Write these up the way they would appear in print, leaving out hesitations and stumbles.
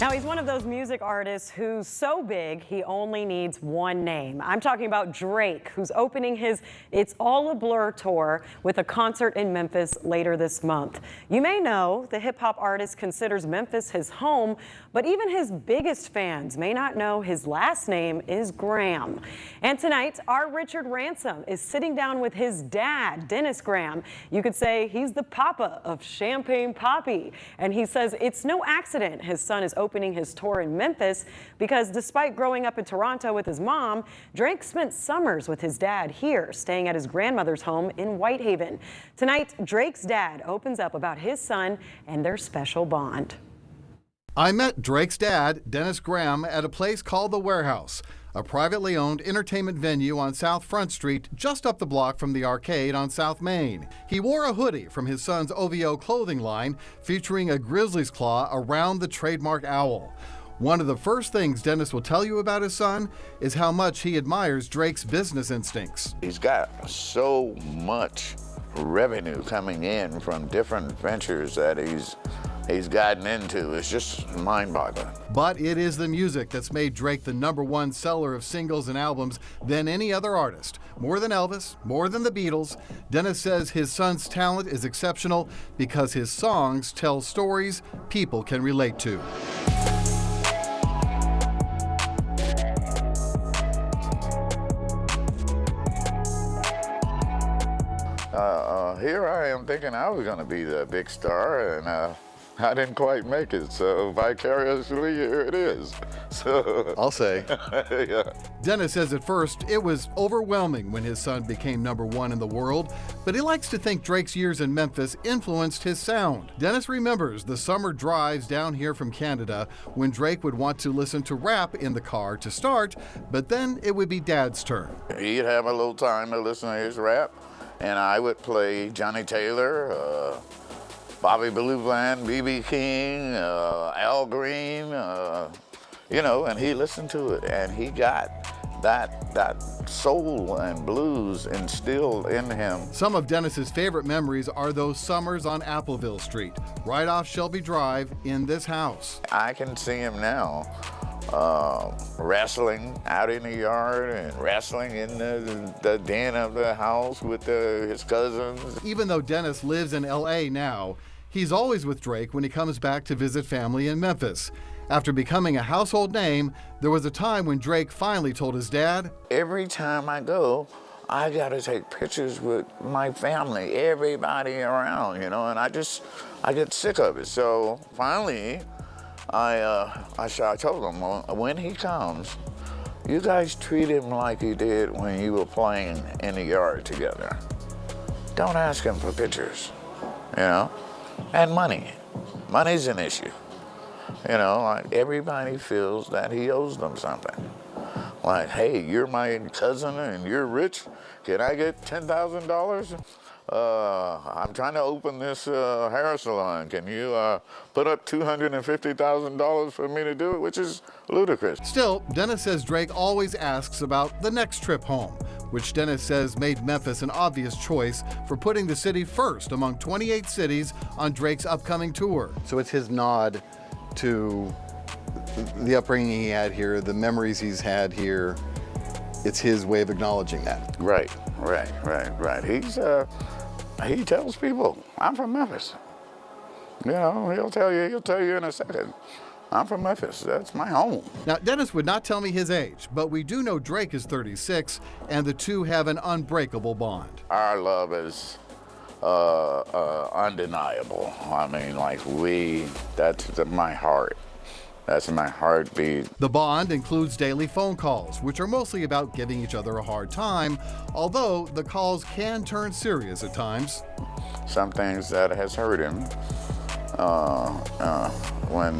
Now, he's one of those music artists who's so big, he only needs one name. I'm talking about Drake, who's opening his It's All a Blur tour with a concert in Memphis later this month. You may know the hip-hop artist considers Memphis his home, but even his biggest fans may not know his last name is Graham. And tonight, our Richard Ransom is sitting down with his dad, Dennis Graham. You could say he's the papa of Champagne Papi. And he says it's no accident his son is opening his tour in Memphis, because despite growing up in Toronto with his mom, Drake spent summers with his dad here, staying at his grandmother's home in Whitehaven. Tonight, Drake's dad opens up about his son and their special bond. I met Drake's dad, Dennis Graham, at a place called The Warehouse, a privately owned entertainment venue on South Front Street, just up the block from the arcade on South Main. He wore a hoodie from his son's OVO clothing line featuring a grizzly's claw around the trademark owl. One of the first things Dennis will tell you about his son is how much he admires Drake's business instincts. He's got so much revenue coming in from different ventures that he's gotten into. It's just mind-boggling. But it is the music that's made Drake the #1 seller of singles and albums than any other artist. More than Elvis, more than the Beatles. Dennis says his son's talent is exceptional because his songs tell stories people can relate to. Here I am thinking I was going to be the big star, and I didn't quite make it, so vicariously, here it is. So I'll say. Yeah. Dennis says at first it was overwhelming when his son became #1 in the world, but he likes to think Drake's years in Memphis influenced his sound. Dennis remembers the summer drives down here from Canada when Drake would want to listen to rap in the car to start, but then it would be Dad's turn. He'd have a little time to listen to his rap, and I would play Johnny Taylor, Bobby Blue Bland, B.B. King, Al Green, you know, and he listened to it, and he got that soul and blues instilled in him. Some of Dennis's favorite memories are those summers on Appleville Street, right off Shelby Drive, in this house. I can see him now wrestling out in the yard and wrestling in the den of the house with his cousins. Even though Dennis lives in L.A. now, he's always with Drake when he comes back to visit family in Memphis. After becoming a household name, there was a time when Drake finally told his dad, "Every time I go, I gotta take pictures with my family, everybody around, you know, and I get sick of it." So finally, I told him, when he comes, you guys treat him like you did when you were playing in the yard together. Don't ask him for pictures, you know? And money. Money's an issue. You know, like everybody feels that he owes them something. Like, hey, you're my cousin and you're rich. Can I get $10,000? I'm trying to open this hair salon. Can you put up $250,000 for me to do it? Which is ludicrous. Still, Dennis says Drake always asks about the next trip home, which Dennis says made Memphis an obvious choice for putting the city first among 28 cities on Drake's upcoming tour. So it's his nod to the upbringing he had here, the memories he's had here. It's his way of acknowledging that. Right. He tells people, I'm from Memphis. You know, he'll tell you in a second, I'm from Memphis, that's my home. Now, Dennis would not tell me his age, but we do know Drake is 36, and the two have an unbreakable bond. Our love is undeniable. I mean, like that's my heart. That's my heartbeat. The bond includes daily phone calls, which are mostly about giving each other a hard time, although the calls can turn serious at times. Some things that has hurt him when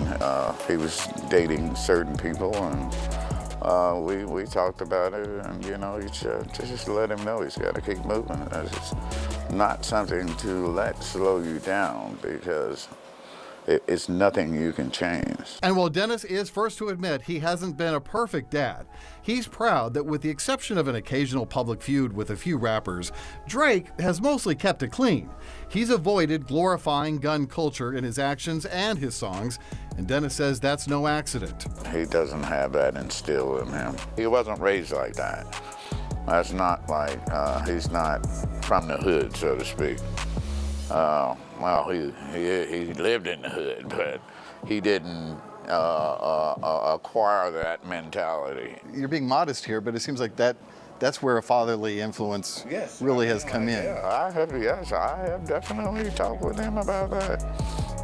he was dating certain people, and we talked about it, and you know, just let him know he's got to keep moving. It's not something to let slow you down, because it's nothing you can change. And while Dennis is first to admit he hasn't been a perfect dad, he's proud that with the exception of an occasional public feud with a few rappers, Drake has mostly kept it clean. He's avoided glorifying gun culture in his actions and his songs, and Dennis says that's no accident. He doesn't have that instilled in him. He wasn't raised like that. That's not like, he's not from the hood, so to speak. Well, he lived in the hood, but he didn't acquire that mentality. You're being modest here, but it seems like that's where a fatherly influence really has come in. Yeah, I have definitely talked with him about that.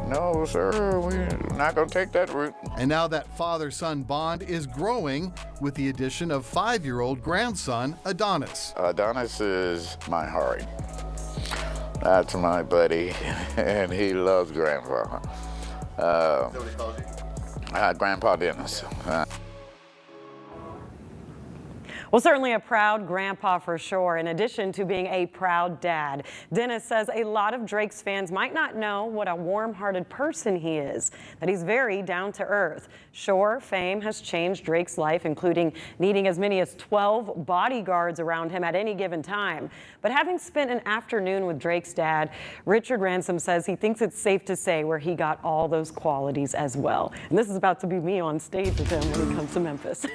No, sir, we're not going to take that route. And now that father-son bond is growing with the addition of 5-year-old grandson Adonis. Adonis is my heart. That's my buddy, and he loves Grandpa. Is that what he calls you? Grandpa Dennis. Well, certainly a proud grandpa for sure, in addition to being a proud dad. Dennis says a lot of Drake's fans might not know what a warm-hearted person he is, that he's very down to earth. Sure, fame has changed Drake's life, including needing as many as 12 bodyguards around him at any given time. But having spent an afternoon with Drake's dad, Richard Ransom says he thinks it's safe to say where he got all those qualities as well. And this is about to be me on stage with him when he comes to Memphis.